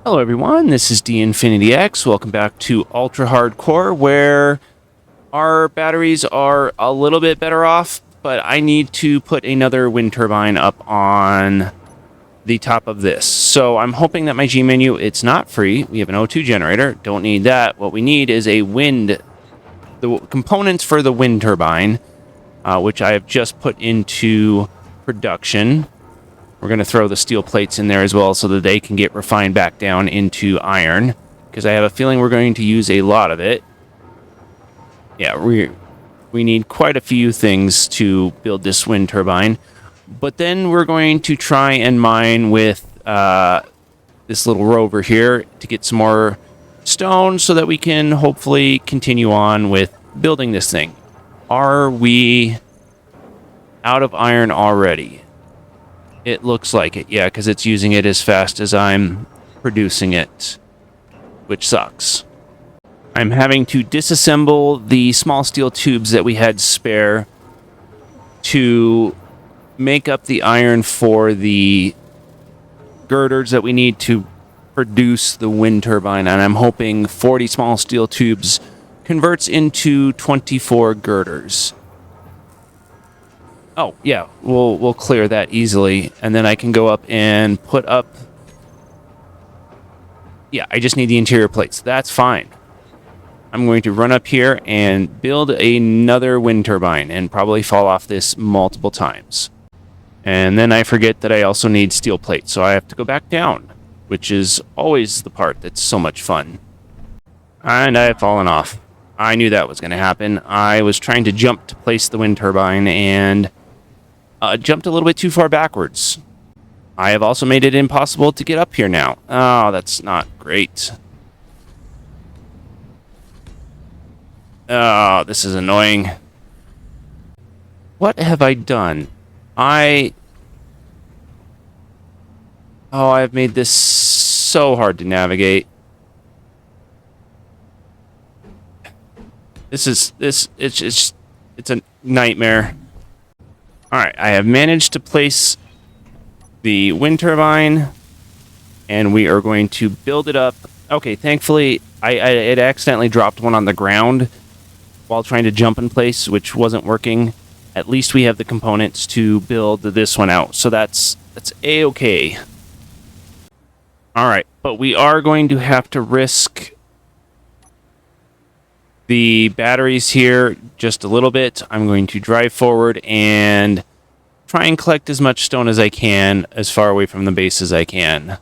Hello everyone, this is DInfinityX. Welcome back to Ultra Hardcore, where our batteries are a little bit better off, but I need to put another wind turbine up on the top of this. So I'm hoping that my G menu, it's not free. We have an O2 generator, don't need that. What we need is the components for the wind turbine, which I have just put into production. We're going to throw the steel plates in there as well so that they can get refined back down into iron, because I have a feeling we're going to use a lot of it. Yeah, we need quite a few things to build this wind turbine. But then we're going to try and mine with this little rover here to get some more stone so that we can hopefully continue on with building this thing. Are we out of iron already? It looks like it, yeah, because it's using it as fast as I'm producing it, which sucks. I'm having to disassemble the small steel tubes that we had spare to make up the iron for the girders that we need to produce the wind turbine, and I'm hoping 40 small steel tubes converts into 24 girders. Oh, yeah, we'll clear that easily, and then I can go up and put up... Yeah, I just need the interior plates. That's fine. I'm going to run up here and build another wind turbine and probably fall off this multiple times. And then I forget that I also need steel plates, so I have to go back down, which is always the part that's so much fun. And I have fallen off. I knew that was going to happen. I was trying to jump to place the wind turbine and... jumped a little bit too far backwards. I have also made it impossible to get up here now. Oh, that's not great. Oh, this is annoying. What have I done? I've made this so hard to navigate. It's a nightmare. Alright, I have managed to place the wind turbine, and we are going to build it up. Okay, thankfully, I had accidentally dropped one on the ground while trying to jump in place, which wasn't working. At least we have the components to build this one out, so that's A-okay. Alright, but we are going to have to risk the batteries here just a little bit. I'm going to drive forward and try and collect as much stone as I can as far away from the base as I can.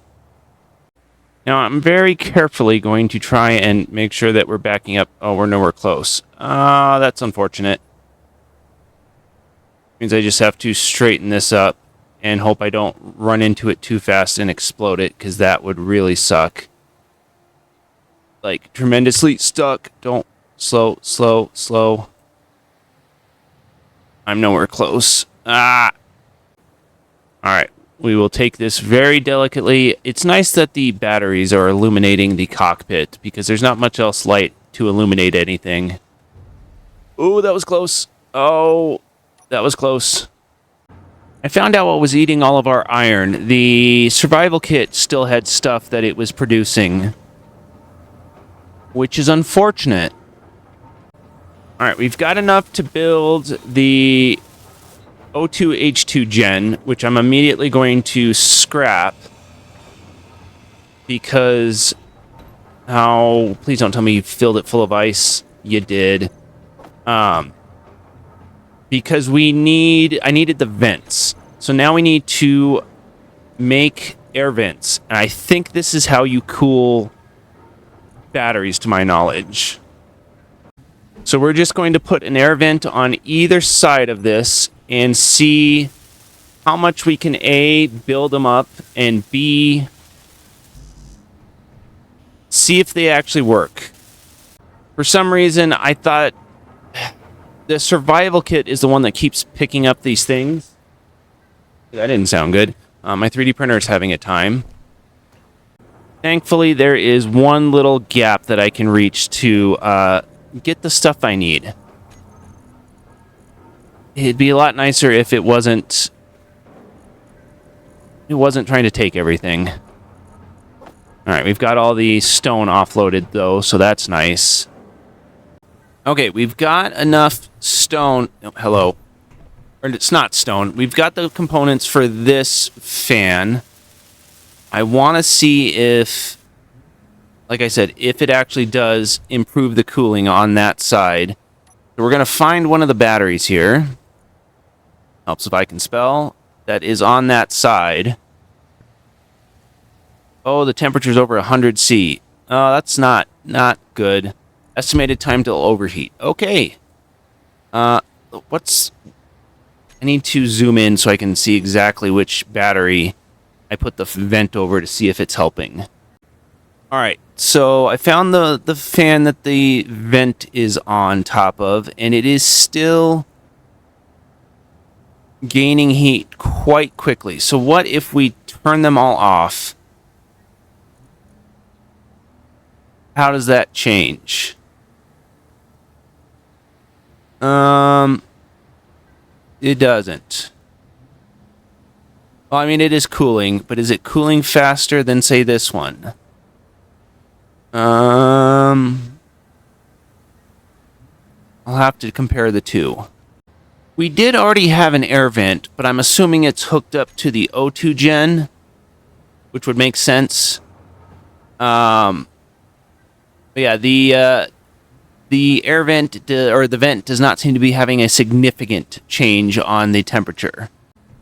Now I'm very carefully going to try and make sure that we're backing up. Oh, we're nowhere close. That's unfortunate. Means I just have to straighten this up and hope I don't run into it too fast and explode it, because that would really suck. Like, tremendously stuck. Don't. Slow, slow, slow. I'm nowhere close. Alright, we will take this very delicately. It's nice that the batteries are illuminating the cockpit, because there's not much else light to illuminate anything. Ooh, that was close. Oh, that was close. I found out what was eating all of our iron. The survival kit still had stuff that it was producing, which is unfortunate. Alright, we've got enough to build the O2H2 gen, which I'm immediately going to scrap, because... Oh, please don't tell me you filled it full of ice. You did. Because I needed the vents. So now we need to make air vents. And I think this is how you cool batteries, to my knowledge. So we're just going to put an air vent on either side of this and see how much we can A, build them up, and B, see if they actually work. For some reason, I thought the survival kit is the one that keeps picking up these things. That didn't sound good. My 3D printer is having a time. Thankfully, there is one little gap that I can reach to get the stuff I need. It'd be a lot nicer if it wasn't trying to take everything. All right, we've got all the stone offloaded, though, so that's nice. Okay, we've got enough stone. Oh, hello. Or it's not stone. We've got the components for this fan. I want to see if, like I said, if it actually does improve the cooling on that side. So we're going to find one of the batteries here. Helps if I can spell. That is on that side. Oh, the temperature's over 100 C. Oh, that's not good. Estimated time to overheat. Okay. I need to zoom in so I can see exactly which battery I put the vent over to see if it's helping. All right, so I found the fan that the vent is on top of, and it is still gaining heat quite quickly. So what if we turn them all off? How does that change? It doesn't. Well, I mean, it is cooling, but is it cooling faster than, say, this one? I'll have to compare the two. We did already have an air vent, but I'm assuming it's hooked up to the O2 gen, which would make sense. But yeah, the air vent or the vent does not seem to be having a significant change on the temperature.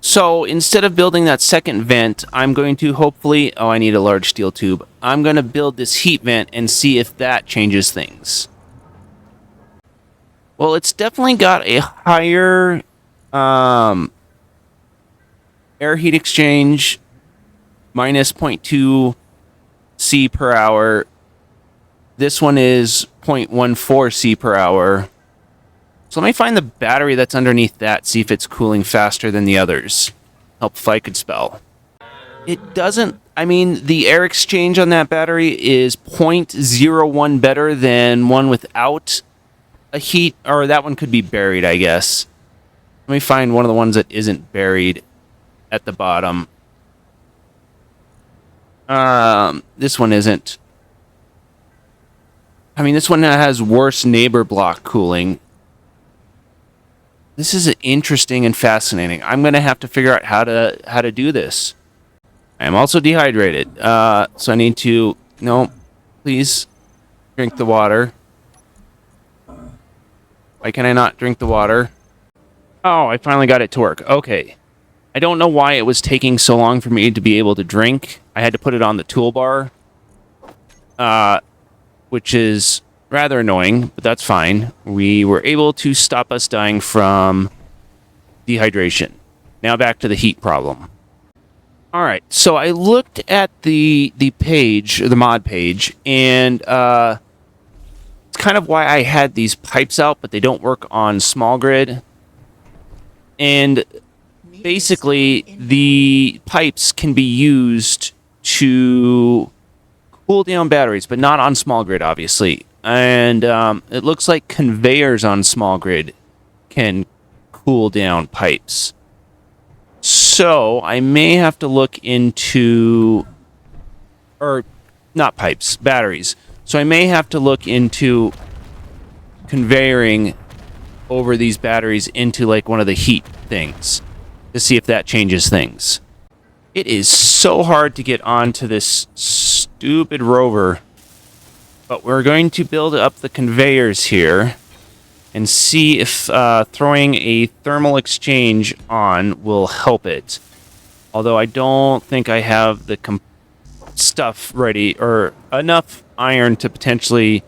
So instead of building that second vent, I'm going to hopefully... Oh, I need a large steel tube. I'm going to build this heat vent and see if that changes things. Well, it's definitely got a higher air heat exchange, minus 0.2 C per hour. This one is 0.14 C per hour. So let me find the battery that's underneath that, see if it's cooling faster than the others. Help if I could spell. It doesn't... I mean, the air exchange on that battery is 0.01 better than one without a heat... Or that one could be buried, I guess. Let me find one of the ones that isn't buried at the bottom. This one isn't. I mean, this one has worse neighbor block cooling. This is interesting and fascinating. I'm going to have to figure out how to do this. I am also dehydrated. So I need to... No, please drink the water. Why can I not drink the water? Oh, I finally got it to work. Okay. I don't know why it was taking so long for me to be able to drink. I had to put it on the toolbar. Which is rather annoying, but that's fine. We were able to stop us dying from dehydration. Now back to the heat problem. All right, so I looked at the page, or the mod page, and it's kind of why I had these pipes out, but they don't work on small grid. And basically, the pipes can be used to cool down batteries, but not on small grid, obviously. And it looks like conveyors on small grid can cool down pipes. So I may have to look into... Or, not pipes, batteries. So I may have to look into conveying over these batteries into like one of the heat things to see if that changes things. It is so hard to get onto this stupid rover, but we're going to build up the conveyors here and see if throwing a thermal exchange on will help it. Although I don't think I have the stuff ready or enough iron to potentially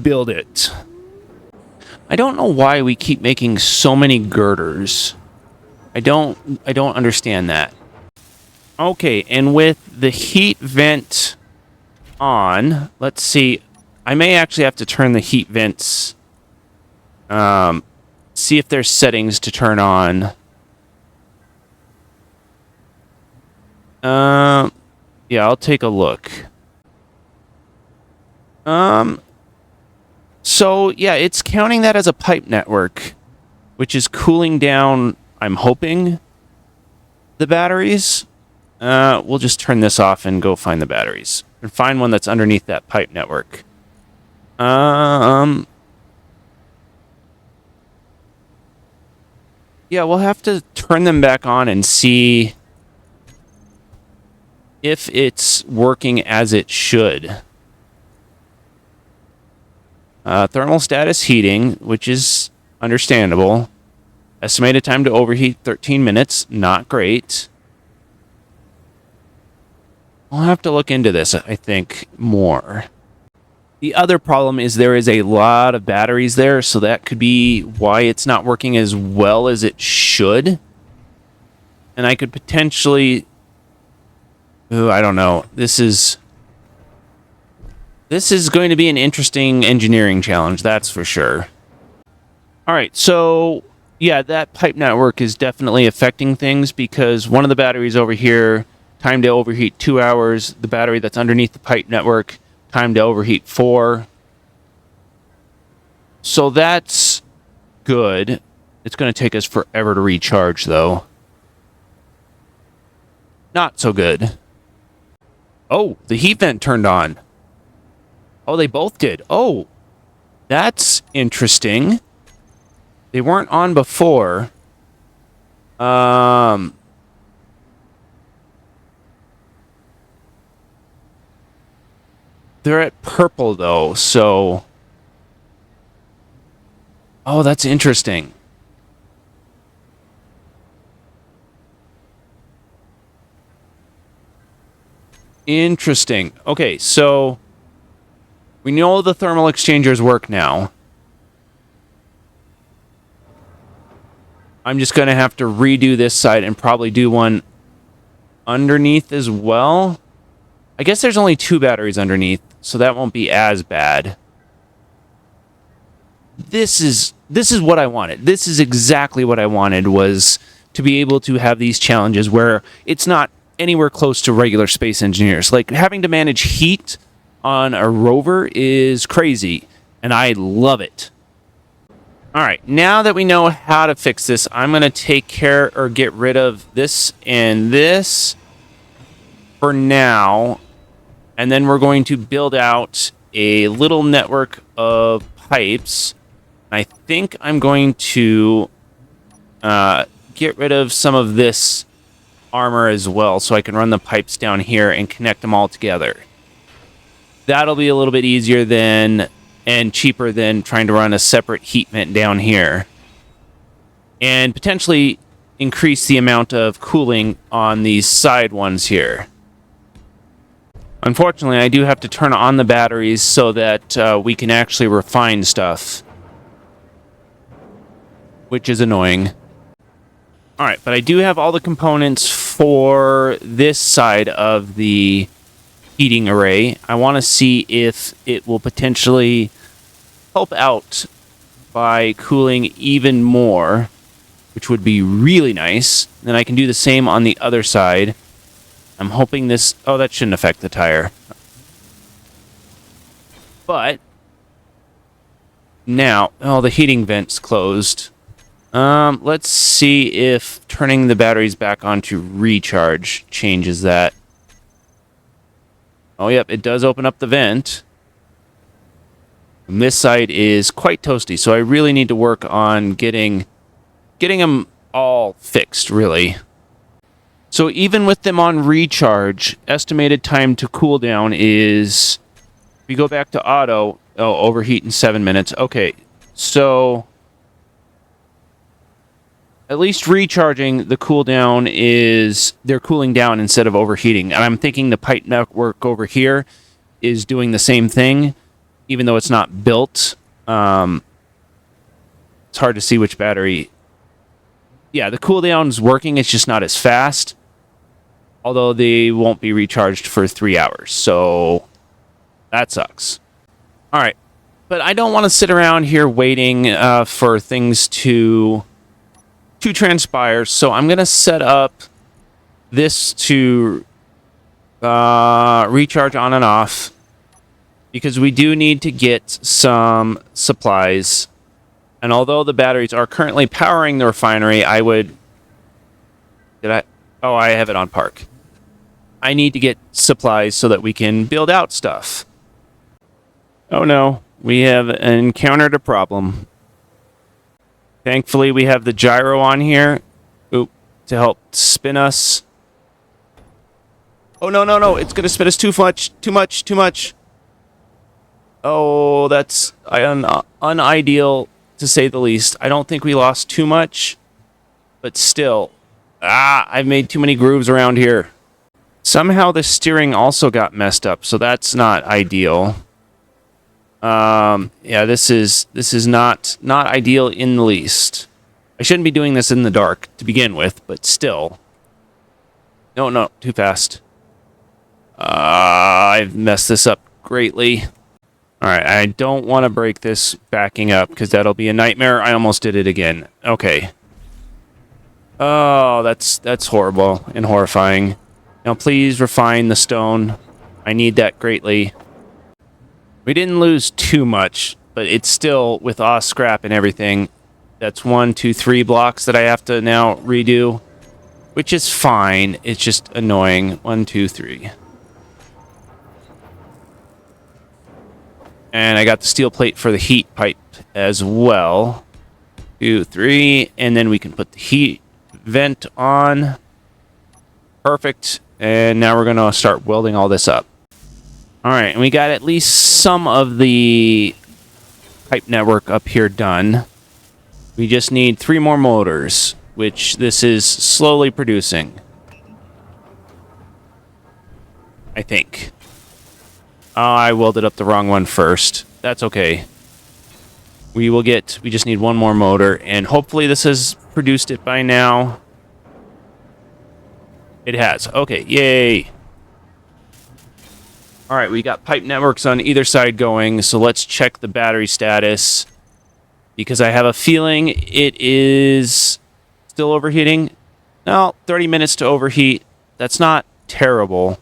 build it. I don't know why we keep making so many girders. I don't understand that. Okay, and with the heat vent on, let's see. I may actually have to turn the heat vents. See if there's settings to turn on. Yeah, I'll take a look. So, yeah, it's counting that as a pipe network, which is cooling down, I'm hoping, the batteries. We'll just turn this off and go find the batteries. And find one that's underneath that pipe network. Yeah, we'll have to turn them back on and see if it's working as it should. Thermal status heating, which is understandable. Estimated time to overheat 13 minutes. Not great. I'll have to look into this, I think, more. The other problem is there is a lot of batteries there, so that could be why it's not working as well as it should. And I could potentially... Ooh, I don't know. This is going to be an interesting engineering challenge, that's for sure. All right, so yeah, that pipe network is definitely affecting things because one of the batteries over here, time to overheat 2 hours. The battery that's underneath the pipe network, time to overheat 4. So that's good. It's going to take us forever to recharge, though. Not so good. Oh, the heat vent turned on. Oh, they both did. Oh, that's interesting. They weren't on before. They're at purple, though, so... Oh, that's interesting. Interesting. Okay, so... We know the thermal exchangers work now. I'm just going to have to redo this side and probably do one underneath as well. I guess there's only 2 batteries underneath, so that won't be as bad. This is what I wanted. This is exactly what I wanted, was to be able to have these challenges where it's not anywhere close to regular space engineers. Like, having to manage heat on a rover is crazy, and I love it. All right, now that we know how to fix this, I'm going to take care or get rid of this and this for now, and then we're going to build out a little network of pipes. I think I'm going to get rid of some of this armor as well, so I can run the pipes down here and connect them all together. That'll be a little bit easier than and cheaper than trying to run a separate heat vent down here. And potentially increase the amount of cooling on these side ones here. Unfortunately, I do have to turn on the batteries so that we can actually refine stuff, which is annoying. Alright, but I do have all the components for this side of the heating array. I want to see if it will potentially help out by cooling even more, which would be really nice. Then I can do the same on the other side. I'm hoping this... Oh, that shouldn't affect the tire. But now... Oh, the heating vent's closed. Let's see if turning the batteries back on to recharge changes that. Oh, yep, it does open up the vent. And this side is quite toasty, so I really need to work on getting them all fixed, really. So even with them on recharge, estimated time to cool down is... If we go back to auto... Oh, overheat in 7 minutes. Okay, so... At least recharging, the cooldown is... They're cooling down instead of overheating. And I'm thinking the pipe network over here is doing the same thing, even though it's not built. It's hard to see which battery... Yeah, the cooldown's working, it's just not as fast. Although they won't be recharged for 3 hours, so... That sucks. Alright, but I don't want to sit around here waiting for things to transpire, so I'm going to set up this to recharge on and off, because we do need to get some supplies. And although the batteries are currently powering the refinery, I would... Did I... Oh, I have it on park. I need to get supplies so that we can build out stuff. Oh no, we have encountered a problem. Thankfully, we have the gyro on here to help spin us. Oh, no, no, no. It's going to spin us too much. Oh, that's unideal, to say the least. I don't think we lost too much, but still. I've made too many grooves around here. Somehow the steering also got messed up, so that's not ideal. Yeah, this is not ideal in the least. I shouldn't be doing this in the dark to begin with, but still. No, too fast. I've messed this up greatly. Alright, I don't want to break this backing up, because that'll be a nightmare. I almost did it again. Okay. Oh, that's horrible and horrifying. Now, please refine the stone. I need that greatly. We didn't lose too much, but it's still, with scrap and everything, that's 1, 2, 3 blocks that I have to now redo, which is fine. It's just annoying. 1, 2, 3. And I got the steel plate for the heat pipe as well. 2, 3, and then we can put the heat vent on. Perfect. And now we're going to start welding all this up. All right, and we got at least some of the pipe network up here done. We just need 3 more motors, which this is slowly producing. I think. Oh, I welded up the wrong one first. That's okay. We just need 1 more motor, and hopefully this has produced it by now. It has. Okay, yay. All right, we got pipe networks on either side going, so let's check the battery status, because I have a feeling it is still overheating. No, 30 minutes to overheat. That's not terrible.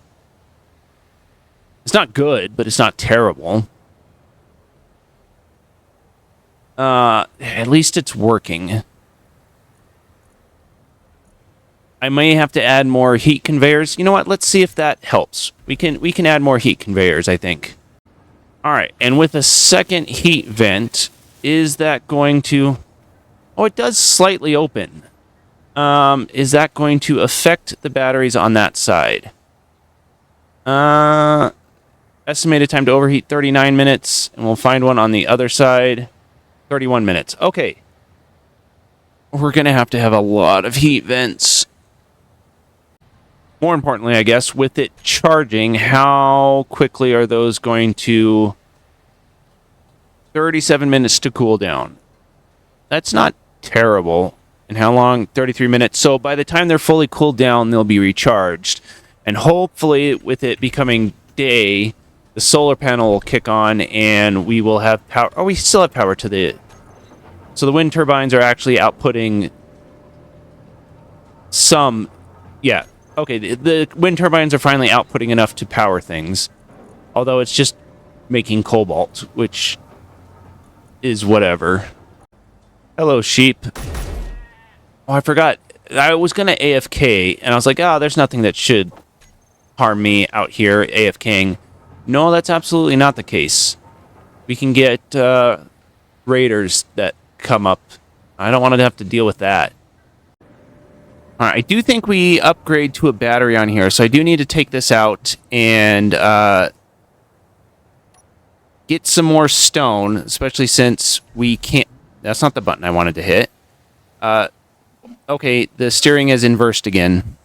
It's not good, but it's not terrible. At least it's working. I may have to add more heat conveyors. You know what? Let's see if that helps. We can add more heat conveyors, I think. All right, and with a second heat vent, is that going to... Oh, it does slightly open. Is that going to affect the batteries on that side? Estimated time to overheat 39 minutes, and we'll find one on the other side. 31 minutes. Okay. We're going to have a lot of heat vents. More importantly, I guess, with it charging, how quickly are those going to... 37 minutes to cool down. That's not terrible. And how long? 33 minutes. So by the time they're fully cooled down, they'll be recharged. And hopefully, with it becoming day, the solar panel will kick on and we will have power. Oh, we still have power to the... So the wind turbines are actually outputting some... Yeah. Okay, the wind turbines are finally outputting enough to power things. Although it's just making cobalt, which is whatever. Hello, sheep. Oh, I forgot. I was going to AFK, and I was like, there's nothing that should harm me out here AFKing. No, that's absolutely not the case. We can get raiders that come up. I don't want to have to deal with that. All right, I do think we upgrade to a battery on here, so I do need to take this out and get some more stone, especially since we can't... That's not the button I wanted to hit. Okay, the steering is inversed again.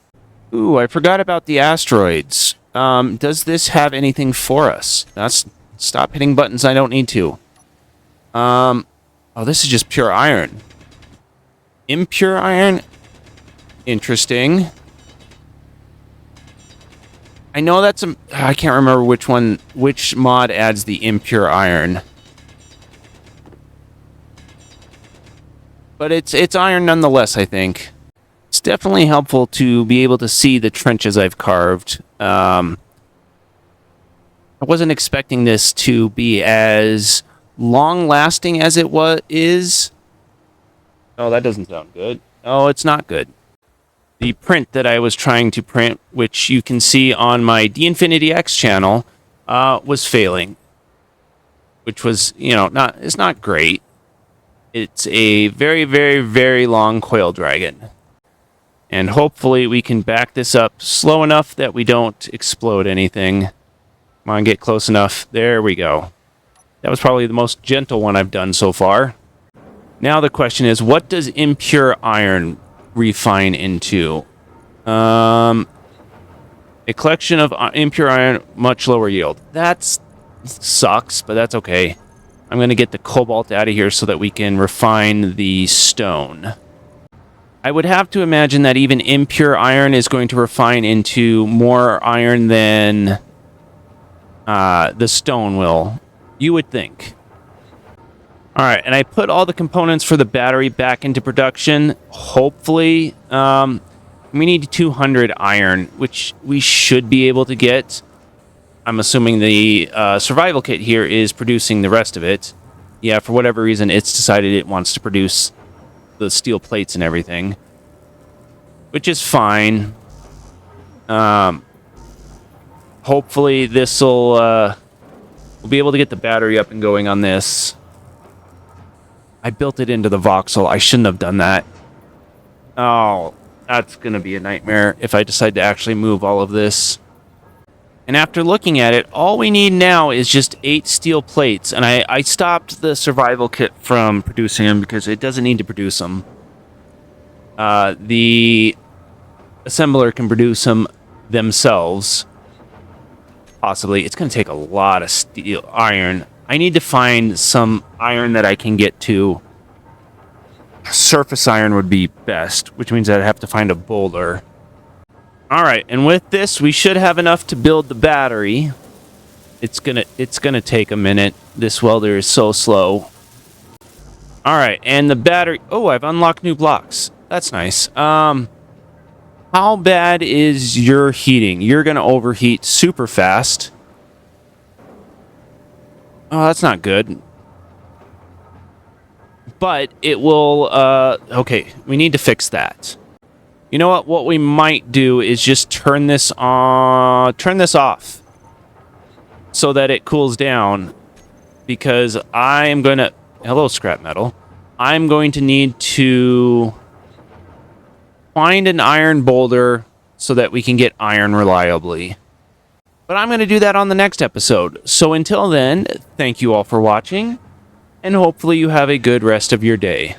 Ooh, I forgot about the asteroids. Does this have anything for us? Stop hitting buttons I don't need to. Oh, this is just pure iron. Impure iron? Interesting. I know that's a... I can't remember which mod adds the impure iron. But it's iron nonetheless, I think. It's definitely helpful to be able to see the trenches I've carved. I wasn't expecting this to be as long-lasting as it is. Oh, that doesn't sound good. Oh, it's not good. the print that I was trying to print, which you can see on my D-Infinity-X channel, was failing. Which was, it's not great. It's a very, very, very long coil dragon. And hopefully we can back this up slow enough that we don't explode anything. Come on, get close enough. There we go. That was probably the most gentle one I've done so far. Now the question is, what does impure iron refine into? A collection of impure iron, much lower yield. That sucks, but that's okay. I'm going to get the cobalt out of here so that we can refine the stone. I would have to imagine that even impure iron is going to refine into more iron than the stone will. You would think. Alright, and I put all the components for the battery back into production. Hopefully, we need 200 iron, which we should be able to get. I'm assuming the survival kit here is producing the rest of it. Yeah, for whatever reason, it's decided it wants to produce the steel plates and everything. Which is fine. Hopefully this will... we'll be able to get the battery up and going on this. I built it into the voxel. I shouldn't have done that. Oh, that's going to be a nightmare if I decide to actually move all of this. And after looking at it, all we need now is just 8 steel plates. And I stopped the survival kit from producing them because it doesn't need to produce them. The assembler can produce them themselves. Possibly. It's going to take a lot of steel iron. I need to find some iron that I can get to. Surface iron would be best, which means I'd have to find a boulder. Alright, and with this, we should have enough to build the battery. It's gonna take a minute. This welder is so slow. Alright, and the battery... Oh, I've unlocked new blocks. That's nice. How bad is your heating? You're gonna overheat super fast. Oh, that's not good. But it will, okay, we need to fix that. You know what? What we might do is just turn this off so that it cools down, because I am going to... Hello, scrap metal. I'm going to need to find an iron boulder so that we can get iron reliably. But I'm going to do that on the next episode. So until then, thank you all for watching, and hopefully you have a good rest of your day.